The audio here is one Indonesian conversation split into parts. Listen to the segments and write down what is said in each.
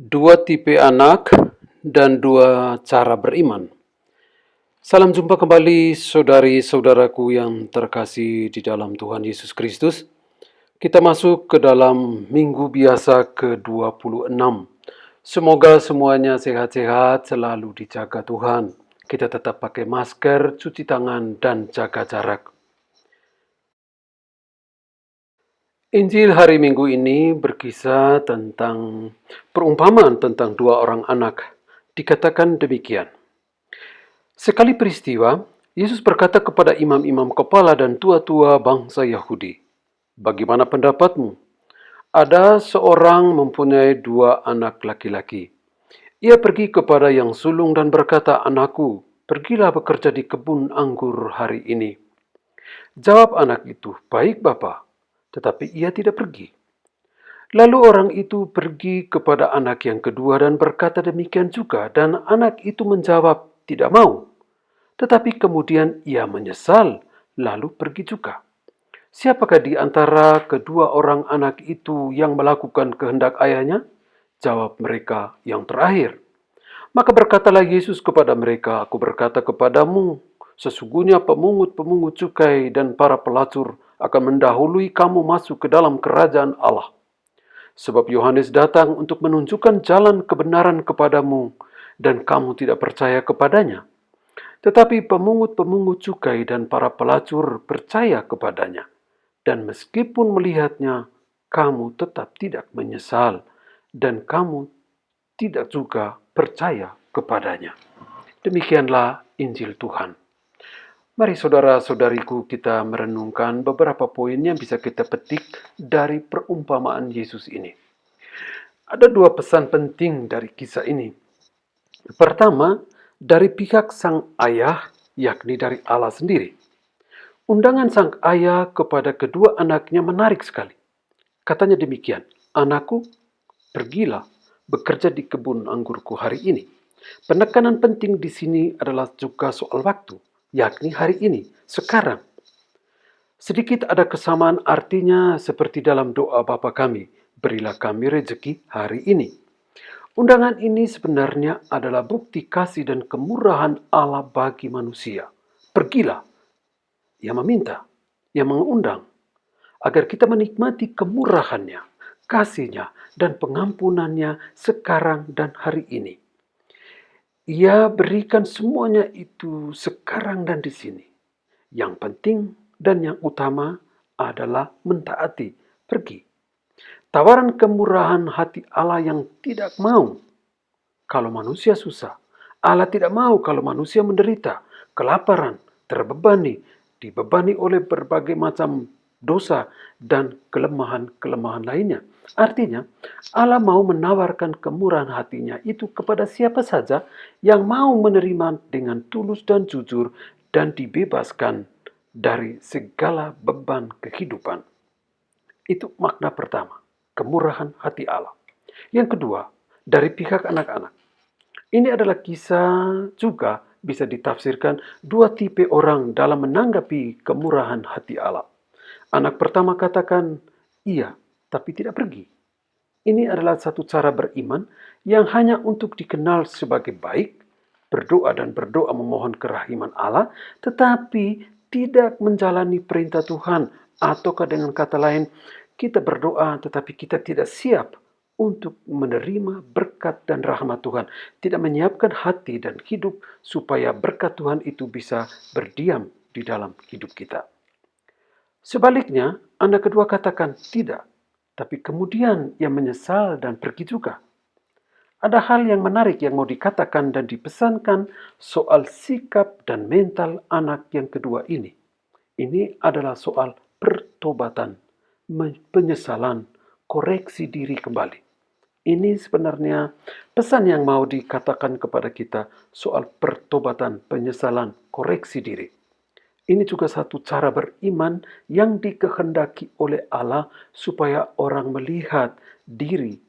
Dua tipe anak dan dua cara beriman. Salam jumpa kembali saudari-saudaraku yang terkasih di dalam Tuhan Yesus Kristus. Kita masuk ke dalam minggu biasa ke-26. Semoga semuanya sehat-sehat, selalu dijaga Tuhan. Kita tetap pakai masker, cuci tangan, dan jaga jarak. Injil hari Minggu ini berkisah tentang perumpamaan tentang dua orang anak. Dikatakan demikian. Sekali peristiwa, Yesus berkata kepada imam-imam kepala dan tua-tua bangsa Yahudi, "Bagaimana pendapatmu? Ada seorang mempunyai dua anak laki-laki. Ia pergi kepada yang sulung dan berkata, 'Anakku, pergilah bekerja di kebun anggur hari ini.' Jawab anak itu, 'Baik, Bapa.' Tetapi ia tidak pergi. Lalu orang itu pergi kepada anak yang kedua dan berkata demikian juga, dan anak itu menjawab, 'Tidak mau.' Tetapi kemudian ia menyesal, lalu pergi juga. Siapakah di antara kedua orang anak itu yang melakukan kehendak ayahnya? Jawab mereka, yang terakhir. Maka berkatalah Yesus kepada mereka, "Aku berkata kepadamu, sesungguhnya pemungut-pemungut cukai dan para pelacur akan mendahului kamu masuk ke dalam kerajaan Allah. Sebab Yohanes datang untuk menunjukkan jalan kebenaran kepadamu, dan kamu tidak percaya kepadanya. Tetapi pemungut-pemungut cukai dan para pelacur percaya kepadanya. Dan meskipun melihatnya, kamu tetap tidak menyesal, dan kamu tidak juga percaya kepadanya." Demikianlah Injil Tuhan. Mari saudara-saudariku, kita merenungkan beberapa poin yang bisa kita petik dari perumpamaan Yesus ini. Ada dua pesan penting dari kisah ini. Pertama, dari pihak sang ayah, yakni dari Allah sendiri. Undangan sang ayah kepada kedua anaknya menarik sekali. Katanya demikian, "Anakku, pergilah bekerja di kebun anggurku hari ini." Penekanan penting di sini adalah juga soal waktu, yakni hari ini, sekarang. Sedikit ada kesamaan artinya seperti dalam doa Bapa kami, "Berilah kami rezeki hari ini." Undangan ini sebenarnya adalah bukti kasih dan kemurahan Allah bagi manusia. Pergilah, ia meminta, ia mengundang, agar kita menikmati kemurahannya, kasihnya, dan pengampunannya sekarang dan hari ini. Ia berikan semuanya itu sekarang dan di sini. Yang penting dan yang utama adalah mentaati, pergi. Tawaran kemurahan hati Allah yang tidak mau kalau manusia susah. Allah tidak mau kalau manusia menderita, kelaparan, terbebani, dibebani oleh berbagai macam dosa dan kelemahan-kelemahan lainnya. Artinya, Allah mau menawarkan kemurahan hatinya itu kepada siapa saja yang mau menerima dengan tulus dan jujur dan dibebaskan dari segala beban kehidupan. Itu makna pertama, kemurahan hati Allah. Yang kedua, dari pihak anak-anak. Ini adalah kisah juga bisa ditafsirkan dua tipe orang dalam menanggapi kemurahan hati Allah. Anak pertama katakan, "Iya, tapi tidak pergi." Ini adalah satu cara beriman yang hanya untuk dikenal sebagai baik, berdoa dan berdoa memohon kerahiman Allah, tetapi tidak menjalani perintah Tuhan, ataukah dengan kata lain, kita berdoa tetapi kita tidak siap untuk menerima berkat dan rahmat Tuhan, tidak menyiapkan hati dan hidup supaya berkat Tuhan itu bisa berdiam di dalam hidup kita. Sebaliknya, anak kedua katakan tidak, tapi kemudian ia menyesal dan pergi juga. Ada hal yang menarik yang mau dikatakan dan dipesankan soal sikap dan mental anak yang kedua ini. Ini adalah soal pertobatan, penyesalan, koreksi diri kembali. Ini sebenarnya pesan yang mau dikatakan kepada kita soal pertobatan, penyesalan, koreksi diri. Ini juga satu cara beriman yang dikehendaki oleh Allah supaya orang melihat diri,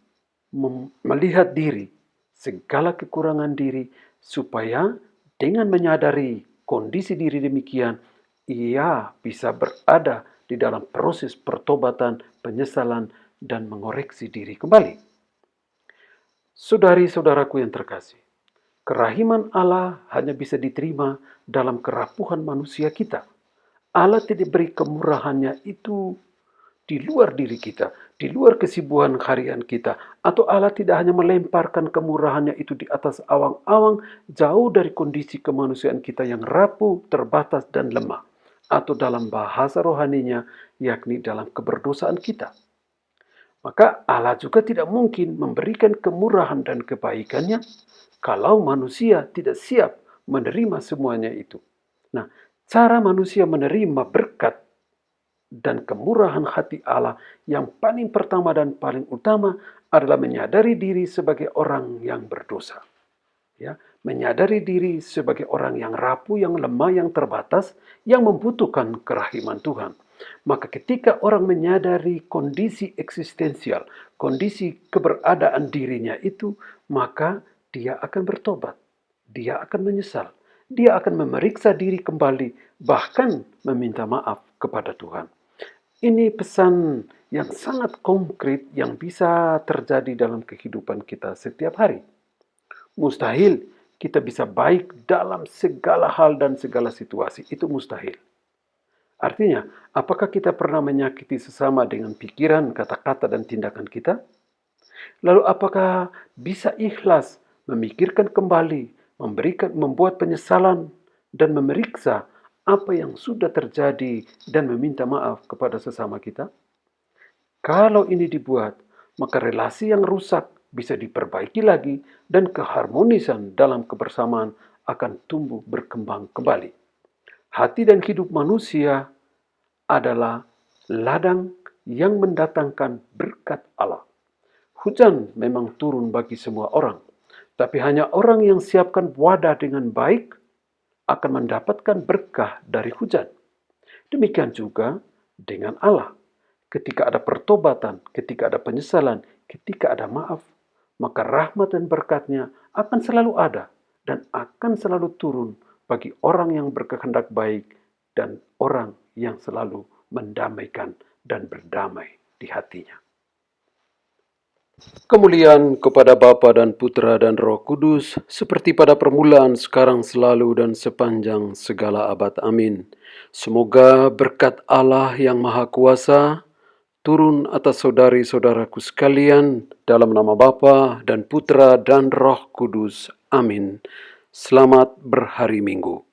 segala kekurangan diri, supaya dengan menyadari kondisi diri demikian, ia bisa berada di dalam proses pertobatan, penyesalan, dan mengoreksi diri kembali. Saudari-saudaraku yang terkasih, kerahiman Allah hanya bisa diterima dalam kerapuhan manusia kita. Allah tidak beri kemurahannya itu di luar diri kita, di luar kesibukan harian kita, atau Allah tidak hanya melemparkan kemurahannya itu di atas awang-awang jauh dari kondisi kemanusiaan kita yang rapuh, terbatas, dan lemah, atau dalam bahasa rohaninya, yakni dalam keberdosaan kita. Maka Allah juga tidak mungkin memberikan kemurahan dan kebaikannya kalau manusia tidak siap menerima semuanya itu. Nah, cara manusia menerima berkat dan kemurahan hati Allah yang paling pertama dan paling utama adalah menyadari diri sebagai orang yang berdosa. Ya, menyadari diri sebagai orang yang rapuh, yang lemah, yang terbatas, yang membutuhkan kerahiman Tuhan. Maka ketika orang menyadari kondisi eksistensial, kondisi keberadaan dirinya itu, maka dia akan bertobat. Dia akan menyesal. Dia akan memeriksa diri kembali, bahkan meminta maaf kepada Tuhan. Ini pesan yang sangat konkret yang bisa terjadi dalam kehidupan kita setiap hari. Mustahil kita bisa baik dalam segala hal dan segala situasi. Itu mustahil. Artinya, apakah kita pernah menyakiti sesama dengan pikiran, kata-kata, dan tindakan kita? Lalu apakah bisa ikhlas memikirkan kembali, membuat penyesalan, dan memeriksa apa yang sudah terjadi dan meminta maaf kepada sesama kita? Kalau ini dibuat, maka relasi yang rusak bisa diperbaiki lagi dan keharmonisan dalam kebersamaan akan tumbuh berkembang kembali. Hati dan hidup manusia adalah ladang yang mendatangkan berkat Allah. Hujan memang turun bagi semua orang, tapi hanya orang yang siapkan wadah dengan baik akan mendapatkan berkah dari hujan. Demikian juga dengan Allah. Ketika ada pertobatan, ketika ada penyesalan, ketika ada maaf, maka rahmat dan berkatnya akan selalu ada dan akan selalu turun bagi orang yang berkehendak baik dan orang yang selalu mendamaikan dan berdamai di hatinya. Kemuliaan kepada Bapa dan Putra dan Roh Kudus, seperti pada permulaan, sekarang, selalu, dan sepanjang segala abad. Amin. Semoga berkat Allah yang Maha Kuasa turun atas saudari-saudaraku sekalian dalam nama Bapa dan Putra dan Roh Kudus. Amin. Selamat berhari Minggu.